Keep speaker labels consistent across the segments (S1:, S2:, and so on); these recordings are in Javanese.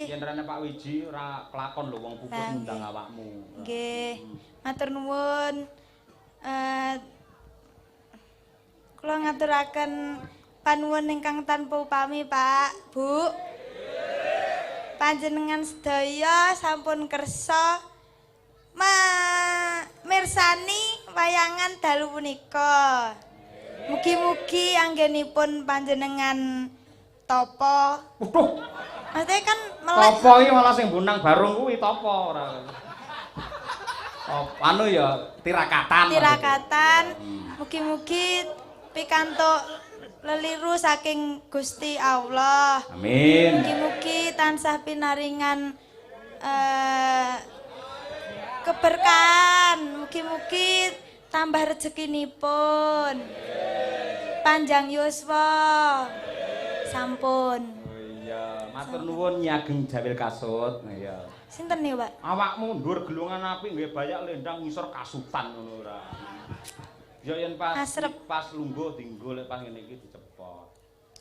S1: Yen rene Pak Wiji ora kelakon lho wong pupus ngundang awakmu.
S2: Nggih. Matur nuwun. Kula ngaturaken panuwun ingkang tanpa upami, Pak, Bu. Panjenengan sedaya sampun kersa mirsani wayangan dalu punika. Mugi-mugi anggenipun panjenengan tapa.
S1: Waduh,
S2: Maksudnya kan melek.
S1: tapa iki malah sing bonang barung kuwi tapa ora. Anu ya tirakatan.
S2: Tirakatan. Mugi-mugi pikantuk leliru saking Gusti Allah.
S1: Amin.
S2: Mugi-mugi tansah pinaringan keberkahan. Mugi-mugi tambah rezekinipun. Panjang yuswa. Sampun.
S1: Oh iya, matur nuwun Nyageng Jawil Kasut. Iya.
S2: Sinten nih, Pak?
S1: Awakmu ndur gelungan apik nggih bayak lendang ngisor kasutan ngono ora. Ya yen pas pas lungguh dienggo lek pas ngene iki dicepot.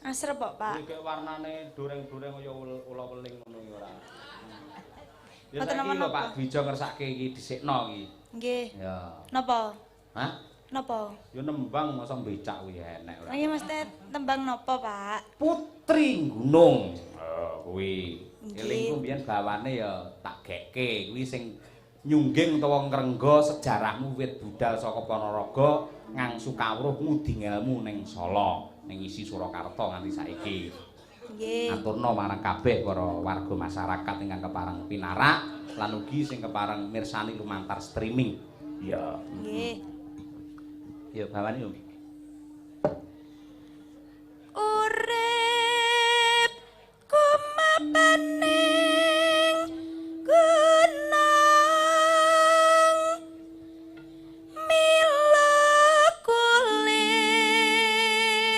S2: Asrep kok, Pak.
S1: Iki warnane doreng-doreng kaya ula weling ngono ya ora. Ya
S2: Mboten
S1: saiki lho
S2: napa-napa.
S1: Pak Dwijo ngersake iki dhisikno iki.
S2: Nggih.
S1: Ya.
S2: Napa?
S1: Hah?
S2: Napa?
S1: Ya nembang masa becak kuwi enek ora.
S2: Iki mesti tembang napa, Pak?
S1: Putri Gunung. Kuwi.
S2: Nggih.
S1: Elingku mbiyen bawane ya tak gekke kuwi sing nyungging utawa ngrengga sejarahmu wit budal saka Ponorogo ngangsu kawruh ngudi ngelmu ning Solo, ning isi Surakarta nganti saiki.
S2: Nggih.
S1: Aturna marang kabeh para warga masyarakat ingkang kepareng pinarak lan ugi sing kepareng mirsani lumantar streaming. Iya.
S2: Nggih.
S1: Ya bawane yo.
S2: Urip kumapaning gunung mila kulit kurang kuning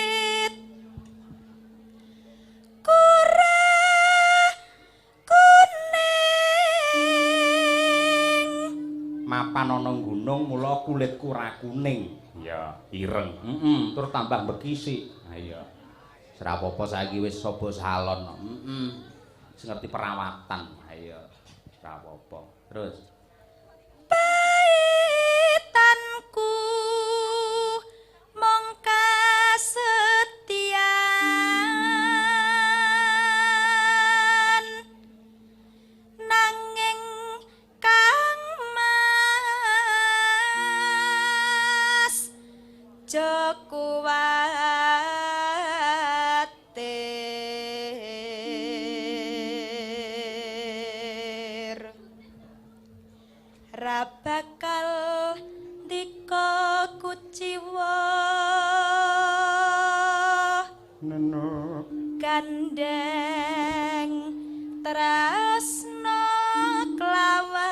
S1: Mapan ana gunung mula kulitku ra kuning. Iya, ireng. Tur tambah bekisik. Ha iya. Ora apa-apa saiki wis saba salon. Wis ngerti perawatan. Ha iya. Ora apa-apa. Terus
S2: paitanku mong kasetyan nanging Kang Mas Joko kuwatir ra bakal ndika kuciwa
S1: neno
S2: gandeng tresna kelawan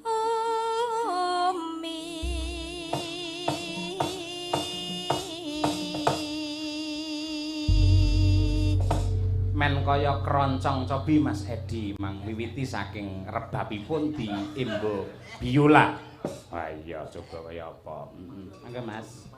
S2: umi
S1: men kaya keroncong cobi Mas Edi mang wiwiti saking rebabipun di Imbo Biola. Wah iya coba kaya apa. Mangga Mas.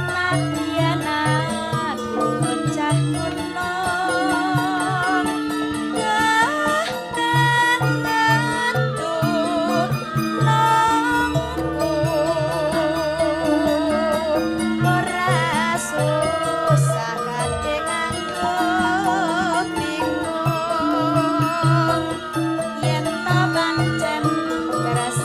S2: Nadyan aku bocah gunung bahkan atur nongku ora susah kate nganggo bingung yen to pancen keras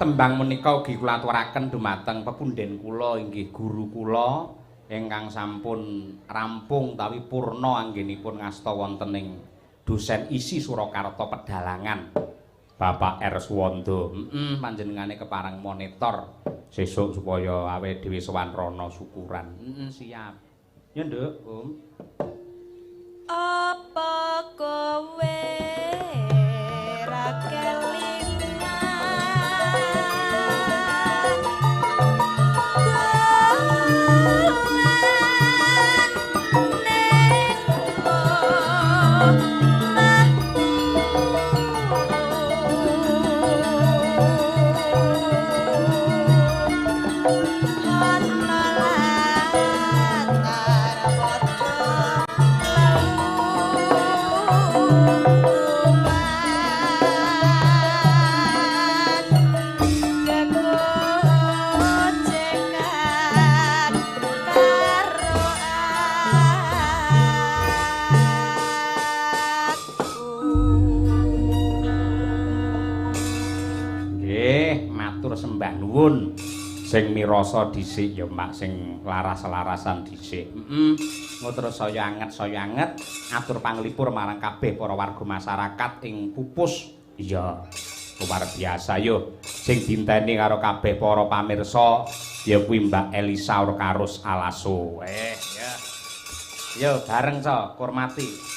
S1: Tembang menika ugi kula aturaken dumateng pepundhen kula inggih guru kula ingkang sampun rampung tawi purna anggenipun ngasta wonten ing dosen isi Surakarta Pedalangan. Bapak R. Suwanda. Panjenengane kepareng monitor sesuk supaya awake dhewe sowan rono syukuran. Siap. Ya, Nduk, Om.
S2: Apa kowe ra
S1: sembah nuwun sing mirasa dhisik ya Mak sing laras-larasan dhisik. Terus saya anget atur panglipur marang kabeh para warga masyarakat ing Pupus. Iya, luar biasa yo. Sing dinteni karo kabeh para pamirsa ya kuwi Mbak Elisa Orkarus Alaso. Ya. Yo bareng so kurmati.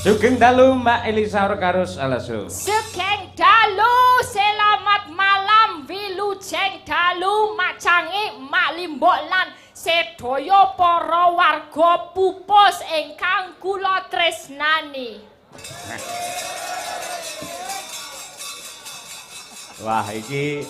S1: Sugeng dalu Mbak Elisa Orkarus Alaso.
S3: Sugeng dalu, selamat malam wilujeng dalu macangi Mak Limbok lan sedaya para warga Pupus ingkang kula tresnani.
S1: Wah, iki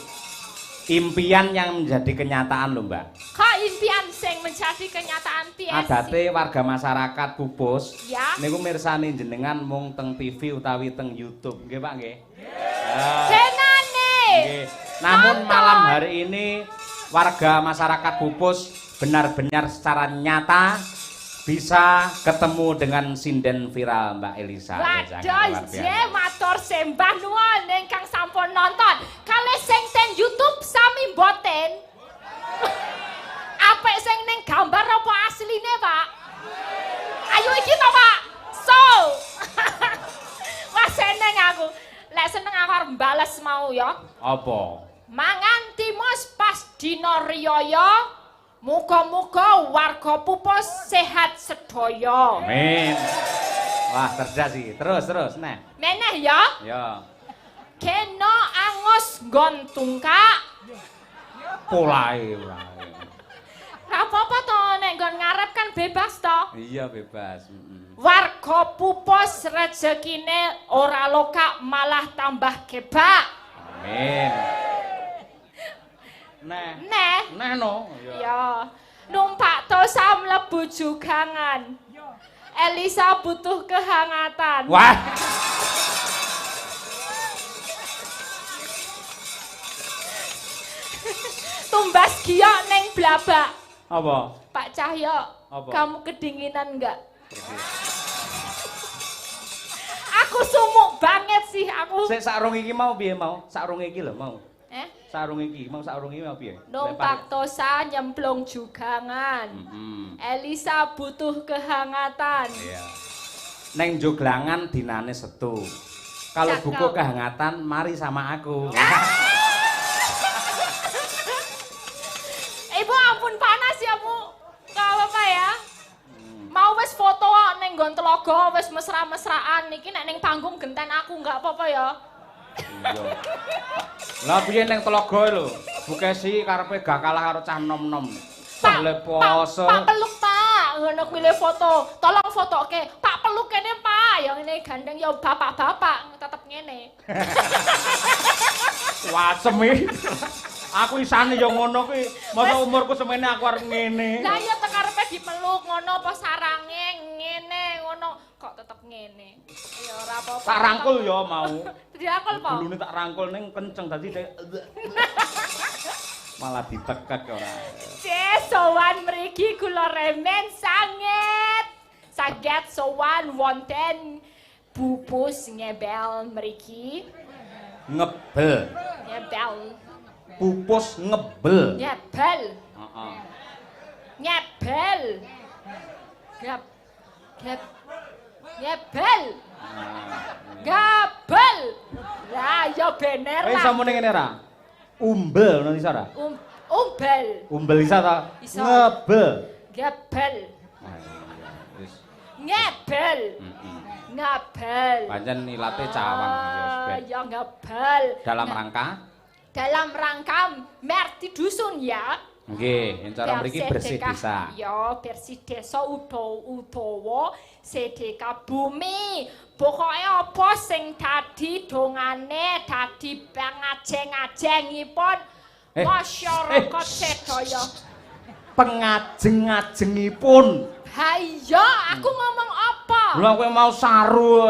S1: impian yang menjadi kenyataan lho, Mbak.
S3: Kok impian sing menjadi kenyataan piye?
S1: Adate warga masyarakat Pupus
S3: ya.
S1: Niku mirsani jenengan mung teng TV utawi teng YouTube, nggih Pak nggih?
S3: Senane.
S1: Nggih. Namun malam hari ini warga masyarakat Pupus benar-benar secara nyata bisa ketemu dengan sinden viral Mbak Elisa.
S3: Waduh, matur sembah nuwun ingkang sampun nonton. Kalih sing teng YouTube sami mboten. Apik sing ning gambar apa asline, Pak? Ayo iki to, Pak. So. Wah seneng aku. Lek seneng aku arep mbales mau ya.
S1: Apa?
S3: Mangan timus pas dina riyaya. Muga-muga warga Pupus sehat sedaya.
S1: Amin. Wah, cerdas iki. Terus, neh.
S3: Meneh ya.
S1: Ya.
S3: Kena angus nggon tungkak.
S1: Polahe.
S3: Ora apa-apa to, nek nggon ngarep kan bebas to.
S1: Iya, bebas.
S3: Warga Pupus rezekine ora lokak malah tambah kebak.
S1: Amin. Neh no.
S3: Ya. Numpak tosa mlebu jugangan. Elisa butuh kehangatan.
S1: Wah.
S3: Tumbas giok neng blabak.
S1: Apa?
S3: Pak Cahyo,
S1: apa?
S3: Kamu kedinginan enggak? Aku sumuk banget sih aku.
S1: Sik sarung iki mau piye mau? Sarung iki lho mau. Sarung iki mau piye?
S3: Numpak tosa nyemplung jugangan. Elisa butuh kehangatan.
S1: Iya. Neng joglangan dinane Setu. Kalau buku kehangatan mari sama aku.
S3: Ibu ampun panas ya, Bu. Gak apa-apa ya. Mau wis foto neng nggon telaga wis mesra-mesraan niki nek ning panggung genten aku enggak apa-apa ya.
S1: Iya. Lah piye ning telaga lho? Bukesi karepe gak kalah karo cah nom-nom.
S3: Pak,
S1: le pose.
S3: Pak peluk, Pak. Ngono kuwi le foto. Tolong fotoke. Pak peluk kene, Pak. Ya ngene gandeng ya bapak-bapak tetep ngene.
S1: Wasem iki. Aku isane ya ngono kuwi. Masa umurku semene aku arep ngene.
S3: Lah ya tekarepe dipeluk ngono apa sarange ngene ngono kok tetep ngene. Ya ora apa-apa.
S1: Tak rangkul ya mau.
S3: Dirangkul po.
S1: Bulune tak rangkul ning kenceng dadi malah ditekek ora.
S3: Sowan mriki kula remen sanget. Saged sowan wonten pupus ngebel mriki.
S1: Ngebel.
S3: Ngebel.
S1: Pupus ngebel.
S3: Ngebel.
S1: Heeh.
S3: Ngebel. Ngebel. Gabel. Lah ya bener lah.
S1: Iso muni ngene ra? Umbel ngono iso ra?
S3: Umbel.
S1: Umbel iso ta?
S3: Iso.
S1: Ngebel.
S3: Gebel.
S1: Ah, iya. Wis.
S3: Ngebel. Ngabel.
S1: Pancen ilate cawang ya
S3: Ya ngebel.
S1: Dalam rangka
S3: merti dusun ya.
S1: nggih, yen cara mriki bersih desa.
S3: Ya, bersih desa utawa sedekah bumi. Pokoke apa sing dadi dongane, dadi pangajeng-ajengipun masyarakat sedaya.
S1: Pengajeng-ajengipun.
S3: Ha iya, aku ngomong apa?
S1: Lha kowe mau saru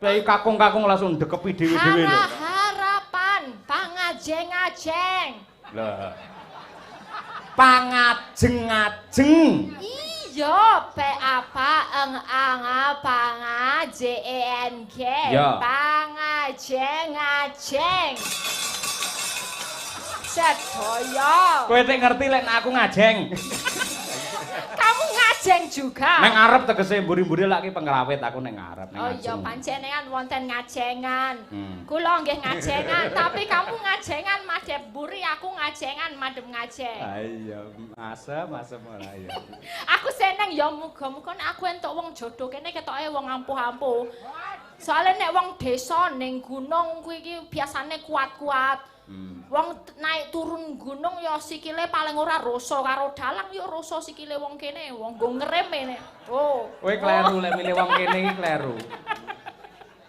S1: kayak kakung-kakung langsung dekepi dhewe-dhewe lho.
S3: Harapan pangajeng-ajeng.
S1: Lah. Pangajeng-ajeng.
S3: Iya, P apa eng anga pangajeng.
S1: Ya.
S3: Pangajeng-ajeng. Sedaya.
S1: Kowe tek ngerti lek nek aku ngajeng.
S3: Kamu ngajeng juga.
S1: Neng ngarep tegese mburi-mburi lak ki pengrawit aku neng ngarep neng
S3: Oh iya,
S1: ngajeng.
S3: panjenengan wonten ngajengan. Kula nggih ngajengan, tapi kamu ngajengan madhep buri, aku ngajengan madhep ngajeng.
S1: Ah iya, asem ora ya.
S3: Aku seneng ya muga-muga nek aku entuk wong jodoh kene ketoke wong ampuh-ampuh. Soale nek wong desa ning gunung kuwi iki biasane kuat-kuat. Wong naik turun gunung ya sikile paling ora rasa karo dalang ya rasa sikile wong kene, wong nggo ngerem kene. Oh.
S1: Kowe kleru lek milih wong kene iki kleru.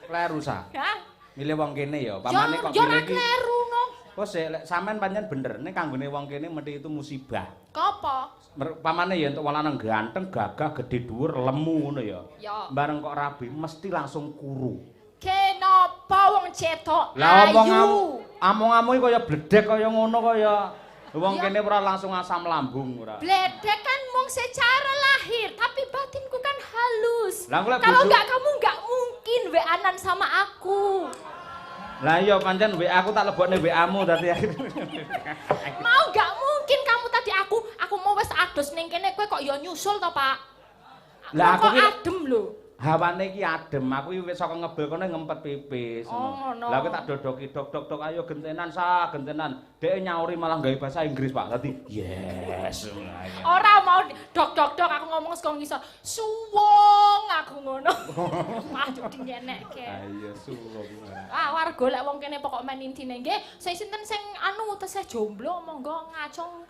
S1: Kleru sa.
S3: Hah?
S1: Milih wong kene ya, pamane kok
S3: yo ora
S1: milih iki.
S3: kleru no.
S1: Kok sik lek sampean pancen bener, nek kanggone wong kene mesti itu musibah.
S3: Kopo?
S1: Pamane ya entuk wong lanang ganteng, gagah, gedhe dhuwur, lemu ngono ya.
S3: Ya.
S1: Bareng kok rabi mesti langsung kuru.
S3: Kenapa wong cetok
S1: Lah
S3: ayu?
S1: omong-omong kaya bledek kaya ngono kaya wong
S3: Ya.
S1: kene ora langsung asam lambung ora.
S3: Bledek kan mung secara lahir, tapi batinku kan halus.
S1: Lah, aku lek
S3: Kalau
S1: bojo-
S3: enggak kamu enggak mungkin WA-an sama aku.
S1: Lah iya pancen WA aku tak lebokne WA-mu dadi.
S3: Mau enggak mungkin kamu tadi aku mau wis adus ning kene kowe kok ya nyusul to, Pak?
S1: Lah, aku
S3: kok
S1: ki-
S3: adem lho.
S1: Hawane iki adem, aku iki wis saka ngebel kono ngempet pipis.
S3: Oh, ngono.
S1: Lah aku tak dodoki dok ayo gentenan sa, gentenan. Dhek nyauri malah gawe bahasa Inggris, Pak. Dadi yes.
S3: Ora mau dok aku ngomong saka ngisor. Suwung aku ngono. Aduh dinyenekke.
S1: Ayo suwung.
S3: Ah, war golek wong kene pokok men intine nggih. Sing sinten sing anu tesih jomblo monggo ngacung.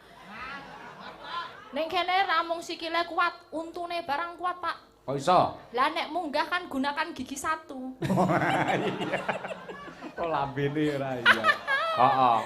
S3: Ning kene ramung sikile kuat, untune barang kuat, Pak.
S1: Kok iso?
S3: Lah nek munggah kan gunakan gigi satu.
S1: Kok lambene ora iya. Heeh,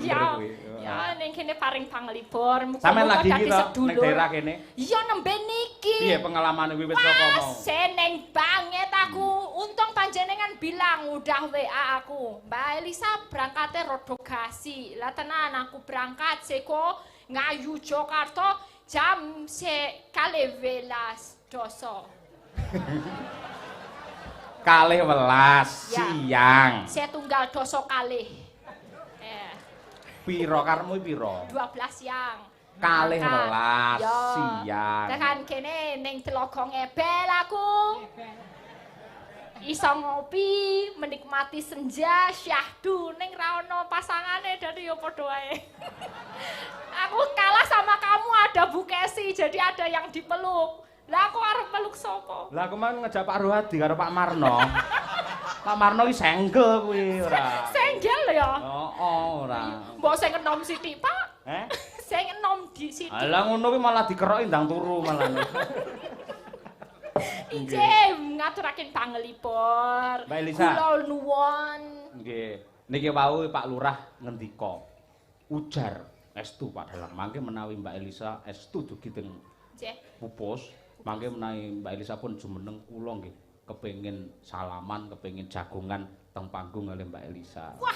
S3: Ya, ya ning kene paring panglipur.
S1: Sampeyan lagi iki
S3: dadi
S1: to
S3: sedulur.
S1: ning daerah kene.
S3: Iya nembe niki.
S1: Piye pengalamane wiwit saka mau?
S3: Seneng banget aku. Untung panjenengan bilang udah WA aku. Mbak Elisa berangkatnya rodo gasi. Lah tenan aku berangkat seko Ngayu Jakarta jam sekali welas doso.
S1: Kalih welas
S3: Ya.
S1: siang.
S3: Setunggal doso kalih.
S1: Piro karmu piro?
S3: 12 siang.
S1: Kalih
S3: Berangkat.
S1: welas
S3: Ya.
S1: siang.
S3: Tekan kene ning Telaga Ngebel aku. Iso ngopi, menikmati senja, syahdu ning ra ono pasangane dadi ya padha wae. Aku kalah sama kamu ada Bu Kesi, jadi ada yang dipeluk. Lah aku arep peluk sapa?
S1: Lah kemarin ngejak Pak Rohadi karo Pak Marno. Pak Marno iki senggel kuwi ora.
S3: Senggel ya.
S1: Oh, ora.
S3: Mbok sing enom sithik, Pak.
S1: Eh?
S3: Sing enom di sithik.
S1: Alah ngono kuwi malah dikeroki ndang turu malah.
S3: Injih, ngaturaken panglipur.
S1: Mbak Elisa.
S3: Kula nuwun.
S1: Nggih. Niki wau Pak Lurah ngendika. Ujar estu Pak Dalang. Mangke menawi Mbak Elisa estu dugi teng
S3: Nggih.
S1: pupus, mangke menawi Mbak Elisa pun jumeneng kula nggih kepengin salaman, kepengin jagongan teng panggung kalih Mbak Elisa.
S3: Wah,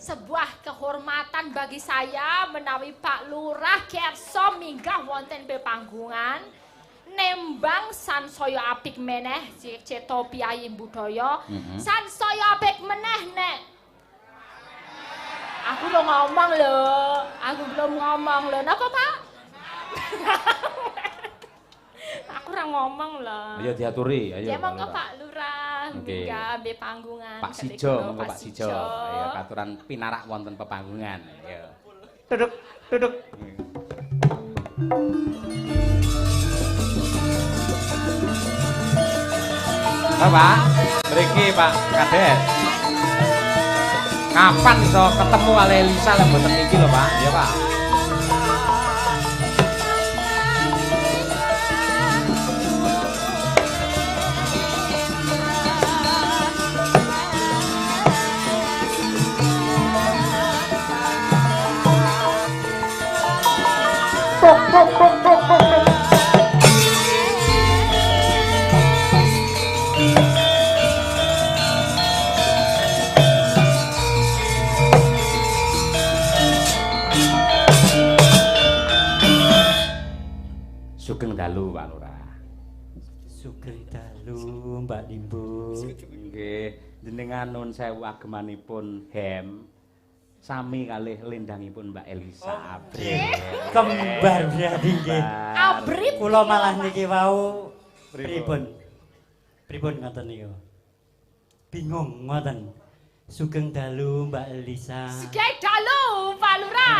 S3: sebuah kehormatan bagi saya menawi Pak Lurah kersa minggah wonten pepanggungan nembang sansaya apik meneh ceta piyaying budaya sansaya apik meneh nek aku belum ngomong lho napa Pak aku ora ngomong lho
S1: ayo diaturi ayo
S3: ya monggo Pak Lurah minggah ambil panggungan
S1: Pak Sijo monggo Pak Sijo ayo katuran pinarak wonten pepanggungan ayo duduk Pak mriki Pak Kades kapan iso ketemu kali Elisa lek mboten niki lho Pak ya Pak Sugeng dalu Pak Lurah.
S4: Sugeng dalu Mbak Limbu.
S1: Nggih, jenengan nuwun sewu agemanipun Hem sami kalih lendangipun Mbak Elisa Abril.
S4: Kembar berarti nggih.
S3: Abril
S4: Kula malah niki wau pripun? Pripun ngoten niku? Bingung ngoten. Sugeng dalu Mbak Elisa.
S3: Sugeng dalu Pak Lurah.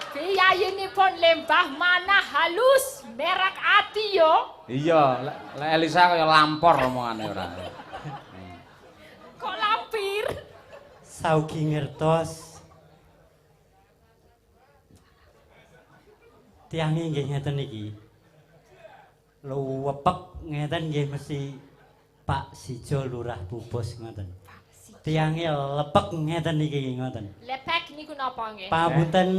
S3: Piyayinipun lembah mana halus merak ati yo.
S1: Iya, lek Elisa kaya lampor omongane ora.
S3: Kok lampir?
S4: Saugi ngertos. Tiange nggih ngeten niki. Luwepek ngeten nggih mesti Pak Sijo Lurah Bubos ngoten. Tiange lepek ngeten niki ngoten.
S3: Lepek niku napa nggih?
S4: Pamunten.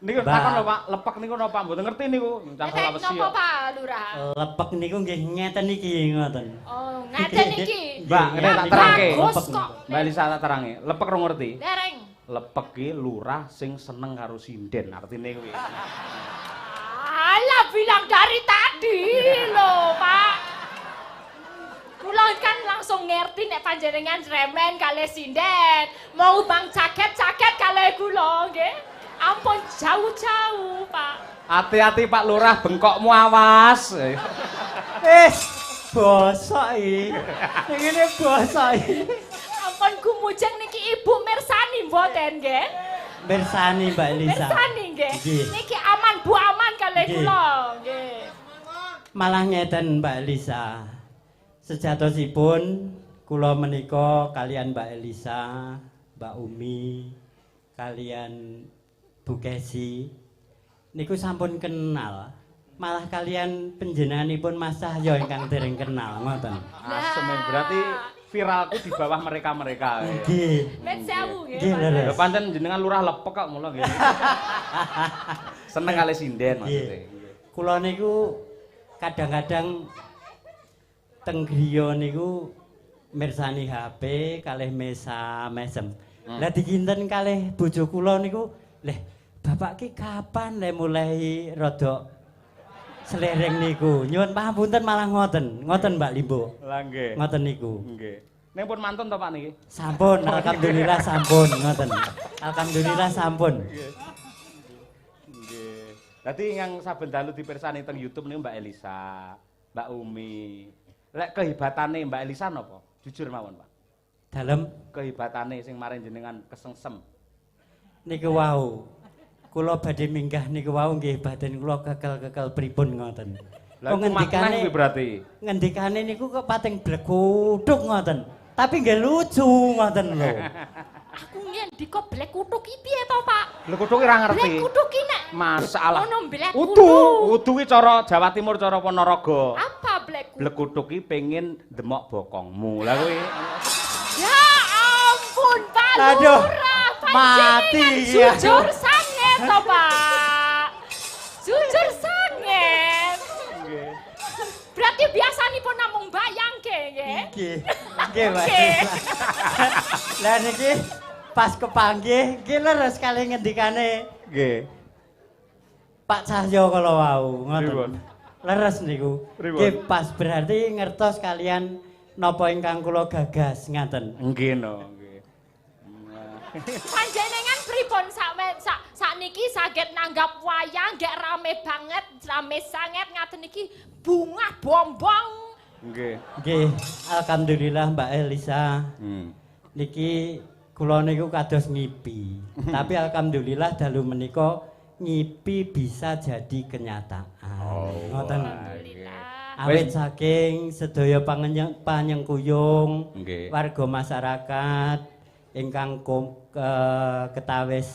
S1: Niku takon lho Pak, lepek niku napa mboten ngerti niku. Cangkul
S3: Lepek
S1: awesi.
S3: napa Pak Lurah?
S4: Lepek niku nggih ngeten niki ngoten.
S3: Oh, ngeten iki.
S1: Mbak, ngene tak terangke.
S3: Bagus kok.
S1: Mbak Elisa tak terangi. Lepek ora ngerti.
S3: Dereng.
S1: Lepek ki lurah sing seneng karo sinden artine kuwi.
S3: Alah bilang dari tadi lho, Pak. Kula kan langsung ngerti nek panjenengan remen kalih sinden. Mau bang caket-caket kalih kula nggih. Ampun jauh-jauh, Pak.
S1: Hati-hati Pak Lurah, bengkokmu awas.
S4: Bosok iki. Ngene bosok iki.
S3: Ampun kumujeng niki Ibu mirsani mboten nggih?
S4: Mirsani Mbak Elisa.
S3: Mirsani nggih.
S4: Nggih.
S3: Niki aman Bu aman kalih
S4: Nggih.
S3: kula nggih.
S4: Malah ngeten Mbak Elisa. Sejatosipun kula menika kalian Mbak Elisa, Mbak Umi, kalian Bu Kesi niku sampun kenal. Malah kalian panjenenganipun Mas Cahyo ingkang dereng kenal ngoten.
S1: Asem berarti viralku di bawah mereka-mereka.
S4: Nggih.
S3: Met sewu nggih.
S4: Nggih,
S3: Pak.
S4: leres.
S1: Ya pancen jenengan lurah lepek kok mula nggih. Seneng kali sinden maksudnya.
S4: Kula niku kadang-kadang teng griya niku mirsani HP kalih mesa mesem. Lah dikinten kalih bojo kula niku, "Leh, bapak ki kapan le mulai rada selereng niku?" Nyuwun pangapunten malah ngoten. Ngoten Mbak Limbo.
S1: Lah nggih.
S4: Ngoten niku.
S1: Nggih. Ning pun mantun to Pak niki?
S4: Sampun, alhamdulillah sampun ngoten. Alhamdulillah sampun.
S1: Nggih. Dadi yang saben dalu dipirsani teng YouTube niku Mbak Elisa, Mbak Umi. Lek kehebatane Mbak Elisa napa? Jujur mawon, Pak.
S4: Dalem
S1: Kehebatane sing maring jenengan kesengsem.
S4: niku wau. Kula badhe minggah niku wau nggih badan kula kekel-kekel pripun ngoten.
S1: Lah
S4: Kok
S1: maknane kuwi berarti.
S4: ngendikane niku kok pating blekuduk ngoten. Tapi nggih lucu ngoten lho.
S3: Aku nyen diko blek kutuk iki piye to, Pak?
S1: Lho kutuk ora
S3: Blek
S1: ngerti.
S3: kutuk iki nek
S1: Masalah.
S3: ono blek
S1: Udu,
S3: kutuk.
S1: udu kuwi cara Jawa Timur cara Ponorogo.
S3: Apa blek kutuk?
S1: Blekutuk ki pengin demok bokongmu. Lah kuwi
S3: Ya ampun, Pak
S4: Aduh,
S3: Lurah.
S4: mati
S3: Panjenengan
S4: ya.
S3: jujur sanget to, Pak. Jujur sanget.
S1: nggih.
S3: Berarti Berarti biasanipun namung mbayangke nggih.
S4: Nggih. Nggih, Mbak. Lah niki pas kepanggih nggih leres kali ngendikane
S1: Nggih.
S4: Pak Cahyo kala wau
S1: Pripun?
S4: ngoten. Leres niku.
S1: Pripun?
S4: Nggih pas berarti ngertos kalian napa ingkang kula gagas ngaten.
S1: Nggih no, nggih.
S3: Panjenengan pripun sakniki saged nanggap wayang gek rame banget, rame sanget ngaten iki bunga bombong.
S1: Nggih.
S4: Nggih, alhamdulillah Mbak Elisa. Niki kula niku kados ngipi. Tapi alhamdulillah dalu menika ngipi bisa jadi kenyataan. Ngoten. Awit saking sedaya panyengkuyung
S1: Nggih.
S4: warga masyarakat ingkang ketawis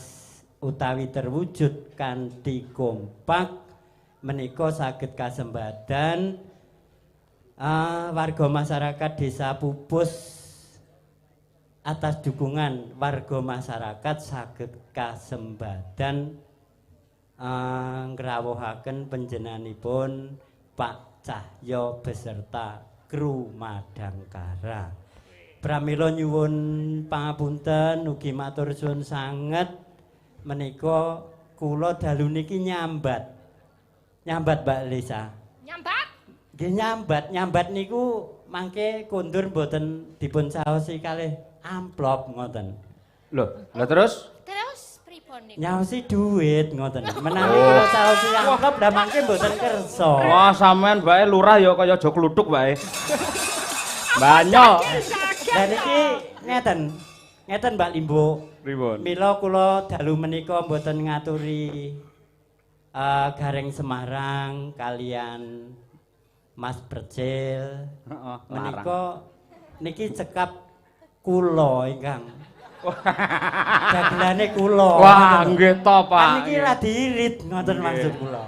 S4: utawi terwujud kanthi kompak menika saged kasembadan warga masyarakat Desa Pupus atas dukungan warga masyarakat saged kasembadan ngrawuhaken panjenenganipun Pak Cahyo beserta kru Madangkara. Pramila nyuwun pangapunten ugi matur suwun sanget menika kula dalu niki nyambat. Nyambat Mbak Lisa.
S3: Nyambat?
S4: Nggih nyambat niku mangke kondur mboten dipun saosi kalih amplop ngoten.
S1: Loh, lah terus?
S3: Terus pripun niku?
S4: Nyaosi duit ngoten. Menawi kula saosi amplop lah mangke mboten kersa.
S1: Wah, sampean bae lurah ya kaya aja kluthuk bae. Banyak.
S4: Lah niki ngeten Mbak Limbo.
S1: Pripun?
S4: Mila kula dalu menika mboten ngaturi Gareng Semarang kalian Mas Percil.
S1: Heeh,
S4: Menika niki cekap kula ingkang. Dagelane kula.
S1: Wah, nggih to, Pak.
S4: Kan niki radi irit ngoten maksud kula.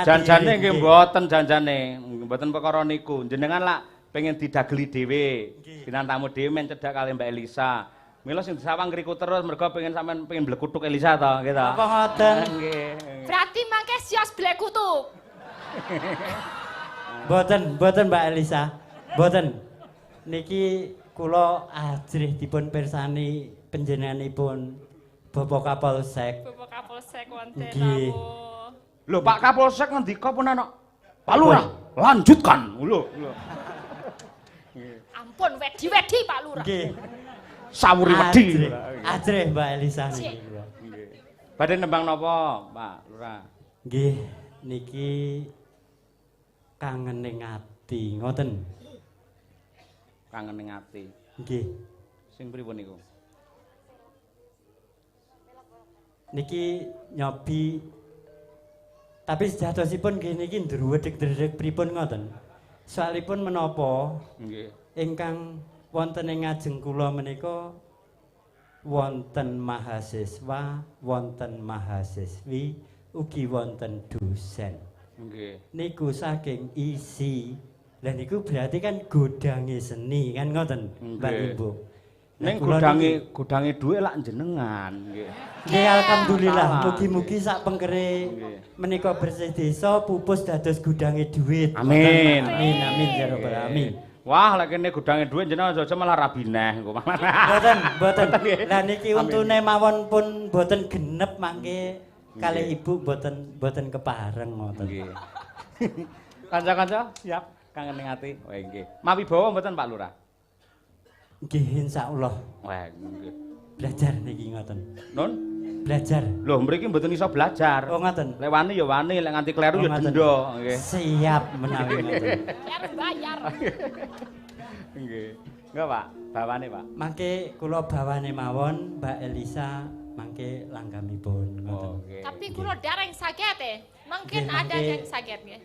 S1: Janjane nggih mboten janjane. Mboten perkara niku. Jenengan lak pengen didageli dhewe. Bintang tamu dhewe men cedhak kali Mbak Elisa. Mila sing disawang ngriku terus mergo pengen sampean pengen blekutuk Elisa to, gitu.
S4: Apa ngoten?
S1: Nggih.
S3: Berarti mangke sios blekutuk.
S4: Mboten Mbak Elisa. Mboten. Niki kula ajrih dipun pirsani panjenenganipun Bapak Kapolsek.
S3: Bapak Kapolsek wonten
S4: Nggih.
S3: rawuh.
S1: Lho, Pak Kapolsek ngendika pun ana. Pak Lurah, lanjutkan. Lho.
S3: Ampun wedi-wedi Pak Lurah.
S4: Nggih.
S1: Sawuri wedi.
S4: Ajrih Mbak Elisa niki.
S1: Nggih. Badhe nembang napa, Pak Lurah?
S4: Nggih, niki kangening ati, ngoten.
S1: Kangening ati.
S4: Nggih.
S1: Sing pripun niku?
S4: Niki nyobi tapi sejatosipun nggih niki ndruwedeg-dredeg pripun ngoten. Soalipun menapa
S1: Nggih.
S4: ingkang wonten ing ngajeng kula menika wonten mahasiswa, wonten mahasiswi, ugi wonten dosen.
S1: Nggih.
S4: Niku saking isi. Lah niku berarti kan godange seni kan ngoten, Mbak
S1: Nggih.
S4: Ibu.
S1: Ning godange dhuwit lak jenengan, nggih.
S4: Nggih alhamdulillah,
S1: Salah.
S4: mugi-mugi sak pengkere
S1: Nggih.
S4: menika bersih desa pupus dados gudange dhuwit.
S1: Amin.
S4: Amin ya rabbal alamin.
S1: Wah, lek kene godange dhuwit jenengan aja malah rabineh engko malah.
S4: Mboten. Lah niki untune mawon pun mboten genep mangke kalih ibu mboten kepareng ngoten.
S1: Nggih. Kanca-kanca siap kangen ning ati. Wah, nggih. Mawibawa mboten Pak Lurah?
S4: Nggih insyaallah
S1: Wah, nggih.
S4: belajar niki ngoten.
S1: Nun,
S4: Belajar.
S1: lho mriki mboten iso belajar.
S4: Oh ngoten.
S1: Lek wani ya wani, lek nganti kleru
S4: Oh,
S1: ya
S4: ngoten.
S1: denda, nggih.
S4: Siap menawi ngoten.
S3: Biar bayar.
S1: Nggih. Enggak, Pak. Bawane, Pak.
S4: Mangke kula bawane mawon Mbak Elisa mangke langgamipun ngoten.
S1: Oke.
S3: Tapi kula dereng saged Mungkin
S4: Nggih,
S3: ada
S4: mangke.
S3: yang saged nggih.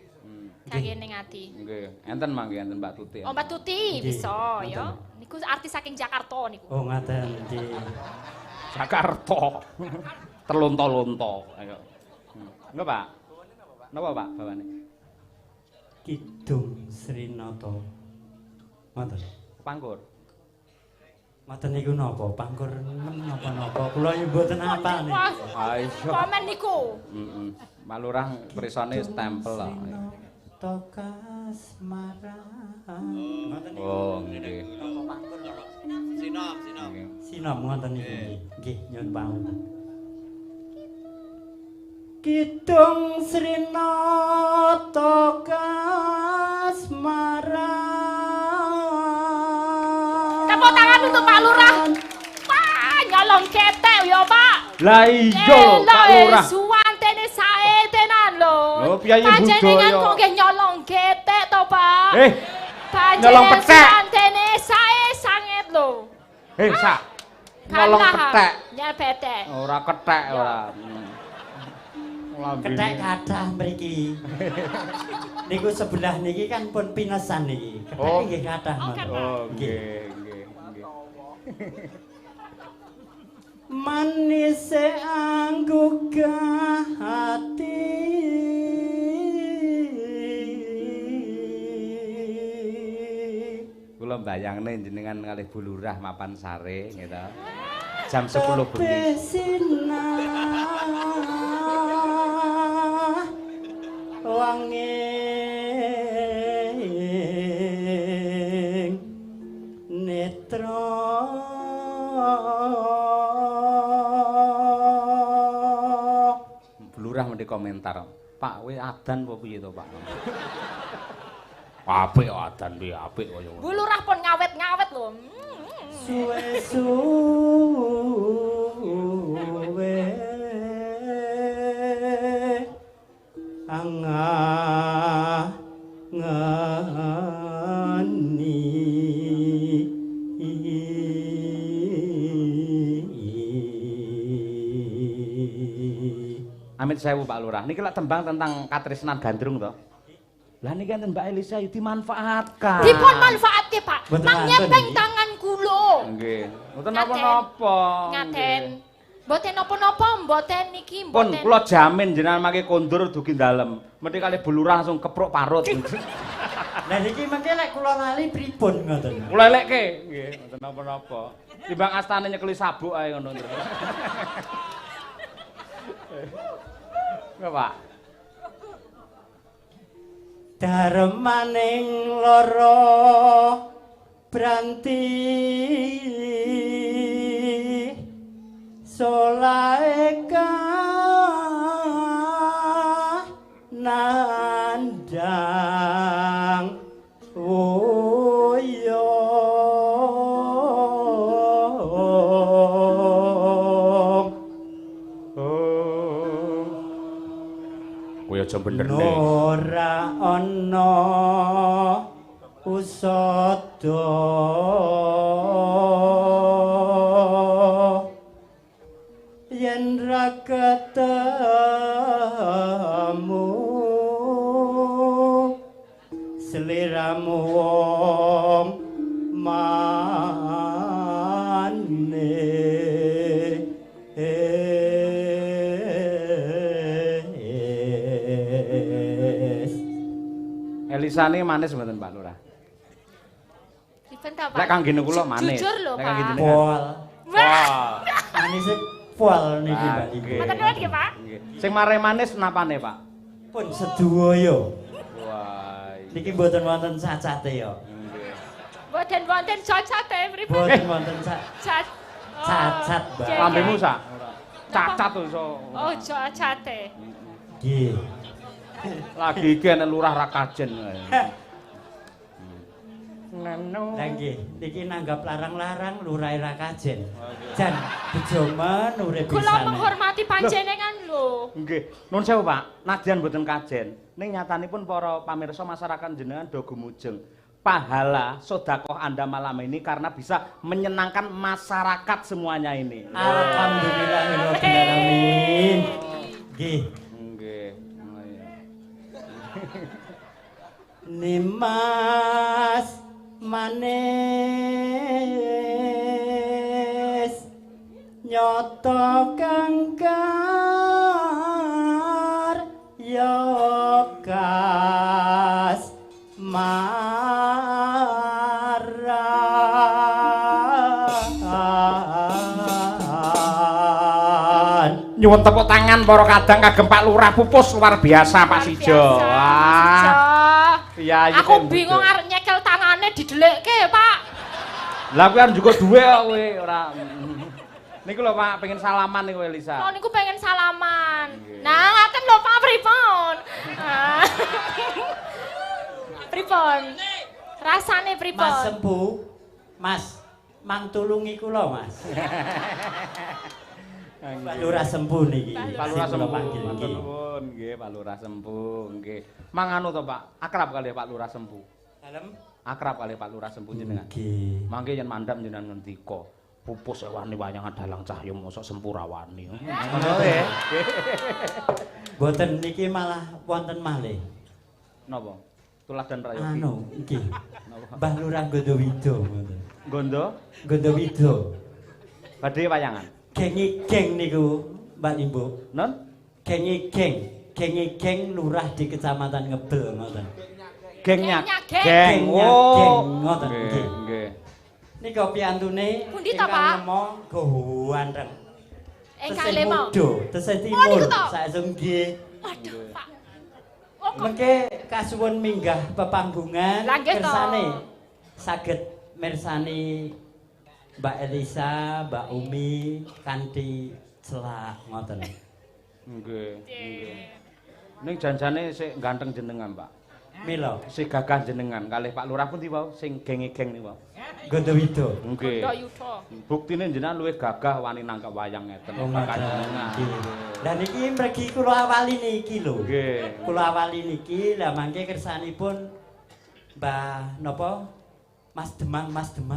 S3: Kangen ning ati.
S1: Nggih. Enten mangke enten Mbak Tuti.
S3: Oh Mbak Tuti
S4: Nggih,
S3: bisa
S4: ngoten.
S3: ya. Niku artis saking Jakarta niku.
S4: Oh ngaten nggih.
S1: Jakarta. Terlonto-lonto. Ayo. Enggak, Pak. Napa, Pak, bawane?
S4: Kidung Srinata. Ngoten.
S1: Pangkur.
S4: Ngoten niku napa? Pangkur napa-napa. Kula yo mboten apal niku.
S3: Wah,
S1: Ha iso.
S3: komen niku.
S1: Heeh. Pak Lurah prisane stempel lah.
S4: tokas marang.
S1: Oh, nggih.
S4: Sinom ngoten niki. Nggih, nyuwun pangapunten. Kidung Srina tokas marang.
S3: Tepuk tangan untuk Pak Lurah. Wah, nyolong ketek ya, Pak.
S1: Lah iya lho, Pak Lurah.
S3: Suwantene sae tenan lho.
S1: Lho, piye
S3: Panjenengan
S1: budaya?
S3: kok nggih nyolong ketek to, Pak?
S1: Nyolong
S3: Panjenengan
S1: petek.
S3: suwantene sae sanget lho.
S1: Sak. Nyolong petek.
S3: Ya petek.
S1: Ora kethek ora.
S4: Kethek kathah mriki. Niku sebelah niki kan pun pinesan niki. Kethek nggih kathah.
S1: Oh, nggih, nggih, nggih.
S4: Manis anggugah hati.
S1: Kula mbayangne jenengan kalih Bu Lurah mapan sare gitu. Jam 10 bengi.
S4: Wanging netra
S1: Bu Lurah mesti komentar, "Pak, kowe adan apa piye to, Pak?" Apik adan piye apik kaya ngono.
S3: Bu Lurah pun ngawet-ngawet lho.
S4: Suwe-suwe angani
S1: Amit sewu Pak Lurah. Niki lak tembang tentang katresnan gandrung to. Lah niki enten Mbak Elisa yo dimanfaatkan.
S3: Dipun manfaatke, Pak.
S4: Mboten
S3: Nang
S4: wonten
S3: nyepeng
S4: iki.
S3: tangan kula.
S1: Nggih. Mboten
S3: Ngaten.
S1: napa-napa.
S3: Ngaten. Mboten napa-napa, mboten niki
S1: Pun
S3: mboten.
S1: kula jamin jenengan mangke kondur dugi dalem. Mesti kalih Bu Lurah langsung kepruk parut.
S4: Lah niki mengke lek kula lali pripun ngoten.
S1: Kula elekke. Nggih, mboten napa-napa. Timbang astane nyekeli sabuk ae ngono. Nggih, Pak.
S4: Darmaning lara branti solaeka nandang uyo
S1: Kowe aja bener nih.
S4: ora ana usada yen ra ketemu sliramu wong
S1: Elisane manis mboten Pak Lurah.
S3: Dipen ta, Pak?
S1: Lek kanggene kula manis.
S3: Jujur lho,
S1: Lek
S3: Pak.
S1: kangge jenengan.
S4: pol
S3: Wah,
S4: manis pol niki Mbak
S1: Nggih.
S3: mboten nuwun nggih, Pak.
S1: Nggih. Sing mare manis napane, Pak?
S4: pun sedaya
S1: Wah.
S4: niki mboten wonten cacate ya
S1: Nggih.
S3: Mboten wonten cacate pripun?
S4: mboten wonten
S3: Cat. Oh,
S4: Cacat, Mbak.
S3: nggih,
S1: Lambemu
S3: nggih.
S1: sak? Cacat to iso.
S3: Oh, cacate.
S4: nggih
S1: Lagi iki ana lurah ra kajen. Neno.
S4: Lah nggih, niki nanggap larang-larang lurah ra kajen. Jan bejomen urip
S3: Kula
S4: pisan.
S3: menghormati panjenengan lho.
S1: Nggih. Nuwun sewu, Pak. Nadyan mboten kajen. Ning nyatanipun para pamirsa masyarakat jenengan do gumujeng. Pahala sedekah Anda malam ini karena bisa menyenangkan masyarakat semuanya ini.
S4: Alhamdulillahirabbil alamin. Nggih.
S1: Nggih. Oh, iya.
S4: Nimas manis nyoto kangkar yokas maran.
S1: Nyuwun tepuk tangan para kadang kagem Pak Lurah pupus luar biasa Pak Sijo. Wah. Iya,
S3: Aku bingung arep nyekel tangane didelekke, Pak.
S1: Lah kuwi arep juga duwe kok kowe ora. Niku lho Pak, pengen salaman niku Elisa.
S3: Oh niku pengen salaman. Nah, ngaten lho Pak pripun? Pripun? Rasane pripun?
S4: Mas Sempu, Mas, mang tulungi kula, Mas. Pak Lurah Sempu niki.
S1: Pak Lurah Sempu
S4: panggil
S1: matur
S4: niki.
S1: nuwun nggih Pak Lurah Sempu nggih. Manganu to Pak, akrab kali Pak Lurah Sempu.
S4: Dalem?
S1: Akrab kali Pak Lurah Sempu jenengan.
S4: Nggih.
S1: Mangke yen mandhap jenengan ngendika, pupus wani wayangan dalang cahya mosok Sempu rawani. Ngono nggih.
S4: Boten niki malah wonten malih.
S1: Napa? Tulah dan Prayogi.
S4: Anu, nggih.
S1: Napa?
S4: Mbah Lurah Gondowido ngoten.
S1: Gondo
S4: Gondowido.
S1: badhe wayangan.
S4: Geng niku, Mbak Ibu.
S1: Non?
S4: Geng lurah di Kecamatan Ngebel ngoten.
S1: Gengnya.
S3: Geng.
S4: Geng ngoten
S1: Nggih,
S4: nggih.
S1: nggih.
S4: Nika piantune
S3: Pundi ta, Pak?
S4: Gohuandreng.
S3: Engkang lemo.
S4: Tesih
S3: niku
S4: timur.
S3: to?
S4: Saesuk nggih.
S3: Waduh, Pak. Oh, kok
S4: Mengke kasuwun minggah pepanggungan
S3: Lah, nggih to.
S4: kersane saged mirsani Mbak Elisa, Mbak Umi kanthi celak ngoten.
S1: Nggih, nggih. Ning janjane sik ganteng jenengan, Pak.
S4: Mila
S1: Sing gagah jenengan kalih Pak Lurah pundi wau sing geng-geng niku wau.
S4: Gondowido.
S1: Nggih.
S3: Kondo Yuda.
S1: Buktine jenengan luwih gagah wani nangkep wayang ngeten.
S4: Oh,
S1: Gagah
S4: ngoten.
S1: jenengan.
S4: Nggih. Lah niki mregi kula awali niki lho.
S1: Nggih.
S4: Kula awali niki lah mangke kersanipun Mbah napa Mas Demang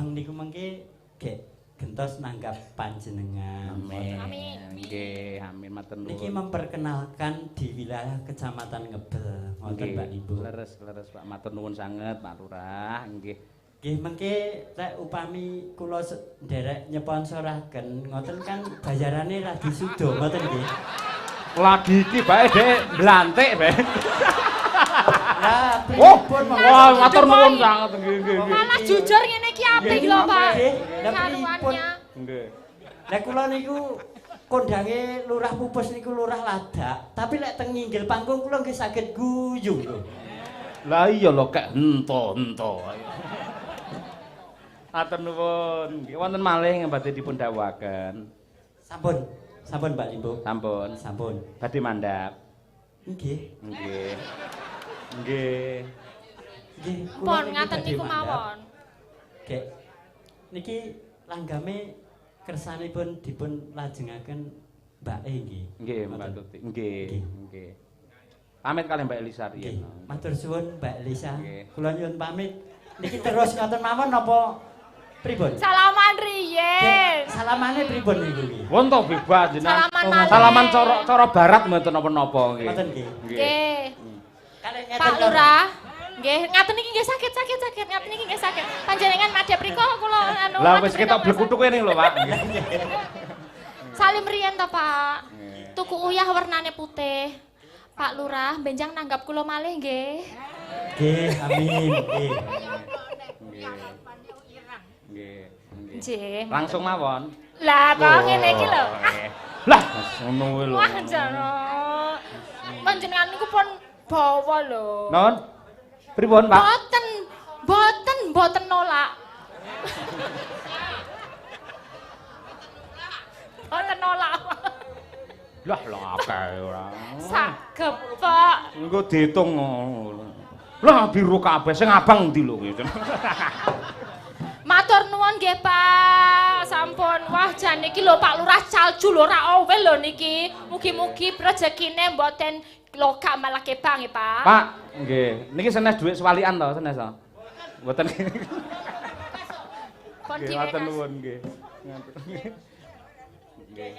S4: niku mengke gek gentos nanggap panjenengan.
S1: Amin.
S3: Amin.
S1: Nggih, amin matur nuwun.
S4: Niki memperkenalkan di wilayah Kecamatan Ngebel. Ngoten
S1: Nggih,
S4: Mbak Ibu.
S1: Leres Pak, matur nuwun sanget Pak Lurah, nggih.
S4: Nggih mengke lek upami kula nderek nyeponsoraken ngoten kan bayarane radi sudo ngoten nggih.
S1: Lagi iki bae Dek blantik bae.
S4: Lah
S1: Oh,
S4: pripun
S1: wah matur nuwun sanget nggih nggih nggih.
S3: Malah jujur ngene iki apik lho, Pak.
S4: Nggih, lah
S3: Karuannya.
S4: pripun?
S1: Nggih.
S4: Lah kula niku kondange Lurah Pupus niku Lurah Ladak, tapi lek teng nginggil panggung kula nggih saged guyu lho.
S1: Lah iya lho kek ento. Matur nuwun. Nggih wonten malih yang badhe dipun dawuhaken.
S4: Sampun Mbak Limbo.
S1: Sampun. Badhe mandhap.
S4: Nggih.
S1: Nggih. Nggih.
S4: Nggih. kula
S3: Pun
S4: niki
S3: ngaten
S4: badhe
S3: niku
S4: mandhap.
S3: mawon.
S4: Gek niki langgame kersanipun dipun lajengaken Mbake nggih.
S1: Nggih, Mbak
S4: Ngoten.
S1: Tuti. Nggih,
S4: Nggih.
S1: nggih. Pamit kalih Mbak Elisa
S4: Nggih.
S1: riyen.
S4: Matur suwun Mbak Elisa.
S1: Nggih.
S4: Kula nyuwun pamit. Niki terus ngoten mawon napa pripun?
S3: Salaman riyen.
S4: Salamane pripun niku nggih?
S1: Won to bebas jenengan.
S3: Salaman
S4: Oh,
S3: malih.
S1: Salaman cara barat mboten napa-napa nggih.
S4: Ngoten nggih.
S3: Nggih.
S4: Kalih
S3: Pak Lurah. Nggih, ngaten iki nggih sakit. Ngaten iki nggih sakit. Panjenengan madhep riko kula anu.
S1: Lah
S3: madhep
S1: wis kita
S3: riko,
S1: blekutuk kene lho, Pak.
S3: Salim riyen to, Pak.
S1: Nggih.
S3: Tuku uyah warnane putih. Pak Lurah, benjang nanggap kula malih nggih.
S4: Nggih, amin. Nggih.
S1: Nggih. Nggih.
S3: Nggih.
S1: Langsung mawon.
S3: Lah kok ngene iki lho.
S1: Nggih. Lah, ngono kuwi lho.
S3: Wah, jano. Panjenengan niku pun bawa lho.
S1: Non. Pripun, Pak?
S3: Boten nolak. Boten nolak.
S1: Lah, akeh ora.
S3: Sagep, Pak.
S1: Engko diitung ngono. Lah, biru kabeh sing abang ndi lho kuwi.
S3: Matur nuwun nggih, Pak. Sampun. Wah, jan iki lho Pak Lurah calju lho ora owel lho niki. Mugi-mugi rezekine mboten lokak malah kebang ya, Pak.
S1: Pak, nggih. Niki senes dhuwit swalikan to, senes to. Mboten.
S3: Pun
S1: Nggih, matur nuwun nggih. Ngatur. Nggih.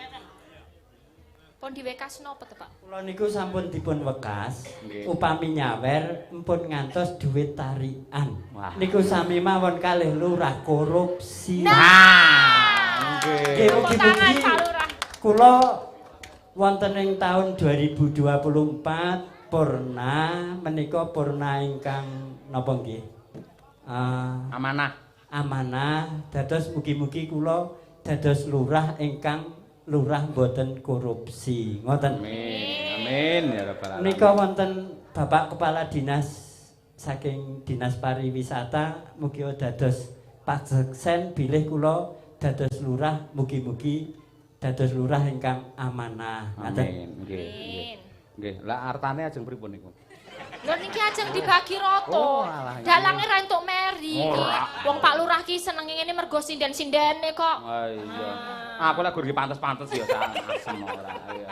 S3: Pun diwekas napa to, Pak?
S4: Kula niku sampun dipun wekas,
S1: Nggih.
S4: upami nyawer empun ngantos dhuwit tarikan.
S1: Wah.
S4: Niku sami mawon kalih lurah korupsi.
S1: Nah,
S4: Nggih,
S1: nggih.
S3: Tepuk tangan
S4: mugi-mugi
S3: Pak Lurah.
S4: kula wonten ing taun 2024 purna menika purna ingkang napa nggih?
S1: Amanah.
S4: Amanah dados mugi-mugi kula dados lurah ingkang lurah boten korupsi. Ngoten.
S1: Amin. Amin ya rabbal alamin.
S4: Menika wonten Bapak Kepala Dinas saking Dinas Pariwisata mugi dados pageksen bilih kula dados lurah mugi-mugi dados lurah ingkang amanah.
S1: Amin. Nggih. Nggih. Lah artane ajeng pripun niku?
S3: Lho niki ajeng dibagi rata.
S1: Oh, alah,
S3: Dalange ra entuk meri iki. Wong Pak Lurah ki senenge ngene mergo sinden-sindene kok.
S1: Oh iya. Aku lek gur ki pantes-pantes ya sak asem ora. Iya.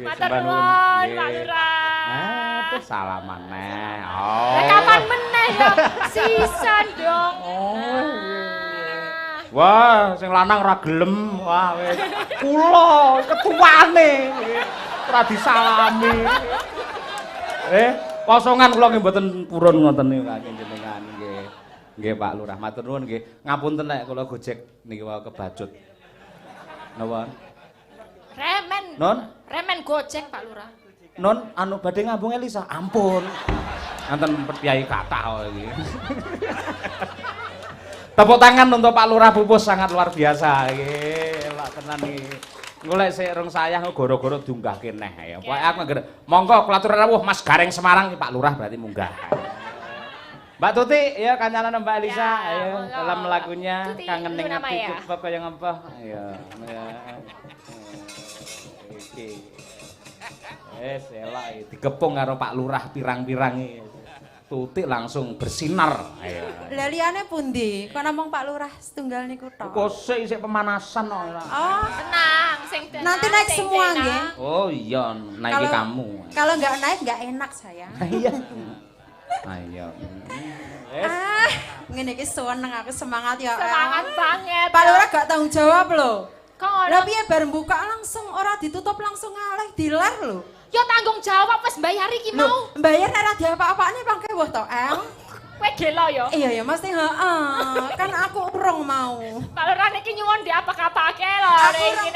S3: Matur nuwun Pak Lurah.
S1: Terus salaman neh. Oh.
S3: Lah kapan meneh ya? Sisan dong.
S1: Wah, sing lanang ora gelem. Wah, wis. Kula ketuane. Ora disalami. Kosongan kula nggih mboten purun ngoten niku kangge jenengan nggih. Nggih Pak Lurah, matur nuwun nggih. Ngapunten nek kula gojek niki wau kebacut. Napa?
S3: Remen.
S1: Non?
S3: Remen gojek Pak Lurah.
S1: Non anu badhe ngambung Elisa. Ampun. Nanten Piyai kathah kok iki. Tepuk tangan untuk Pak Lurah Pupus sangat luar biasa nggih. Lak tenan iki. Golek sik rong sayah goro-goro diunggahke neh ya. Pokoke aku ngger. Monggo kula atur rawuh Mas Gareng Semarang Pak Lurah berarti munggah. Mbak Tuti ya kancanan Mbak Elisa
S3: Ya,
S1: ayo
S3: monggo.
S1: dalam lagunya
S3: Tuti,
S1: kangen ning
S3: dulu nama
S1: ati
S3: ya.
S1: cepet kaya ngempeh. Ayo. Iki. Elak digepung karo Pak Lurah pirang-pirang iki. Tuti langsung bersinar. Ayo.
S2: Lah liyane pundi? Kok namung Pak Lurah setunggal niku tok.
S1: Kok sik pemanasan kok.
S2: Oh,
S3: Tenang, sing tenang.
S2: nanti naik
S3: sing
S2: semua
S3: tenang.
S2: nggih.
S1: Oh iya, naiki kamu.
S2: Kalau nggak naik nggak enak saya.
S1: Iya. Ayo.
S2: Ah, ngene iki seneng aku semangat ya. El.
S3: Semangat banget.
S2: Pak Lurah gak tanggung jawab lho.
S3: Kok
S2: Lah
S3: ngono?
S2: piye bar buka langsung ora ditutup langsung ngalih dilar lho.
S3: Yo tanggung jawab wis mbayar iki
S2: Lho,
S3: mau.
S2: mbayar nek ora diapa-apane pangke wah to, El.
S3: Kowe gelo yo.
S2: Iya ya mesti heeh. Kan aku urung mau.
S3: Pak Lurah niki nyuwun diapa-apake lho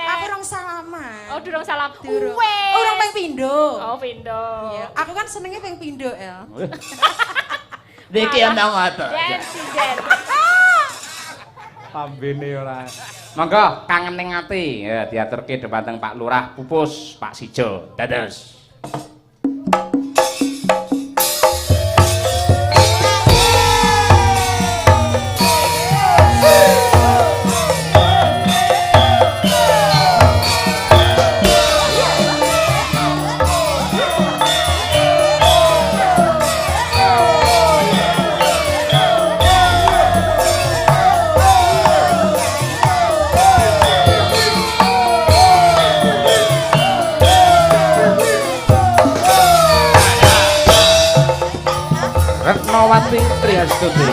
S2: Aku urung salaman.
S3: Oh, durung salam.
S2: Durung.
S3: Wes.
S2: Urung ping pindho.
S3: Oh, pindo.
S2: Iya, aku kan senengnya ping pindho, El.
S1: Niki ndang ngoten.
S3: Den.
S1: Pambene ora. Monggo kangen ning ati ya diaturke dhumateng Pak Lurah Pupus, Pak Sijo. Dados. Retnowati Triastuti.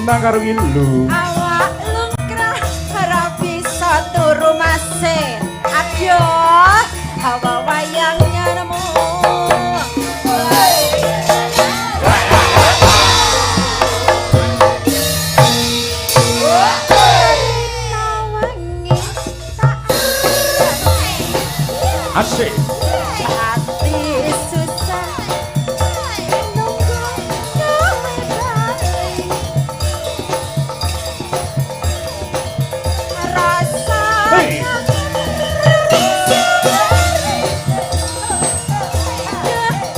S1: Nang karo ilu.
S2: Awak lungkrah ora bisa turu masin. Aduh, hawa wayangnya nemu.
S1: Asik.
S2: Hati susah nunggu gawe balik. Rasanya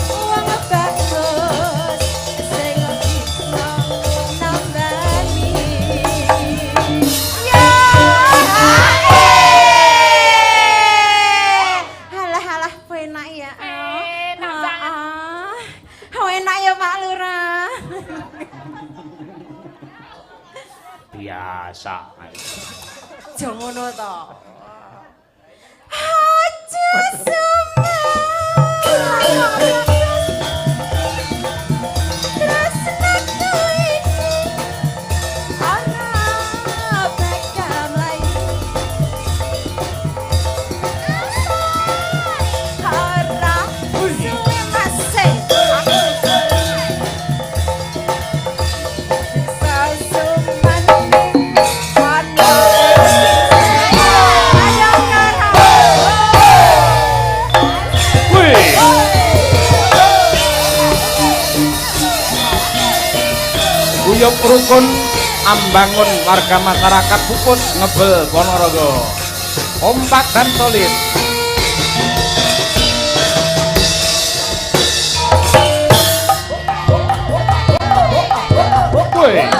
S2: uang bagus sing bisa nambani. Ya halah enak ya.
S3: Enak banget.
S2: Enak ya Pak Lurah.
S1: Biasa.
S2: Aja ngono to.
S1: Guyub rukun ambangun warga masyarakat Pupus Ngebel Ponorogo kompak dan solid. Woi.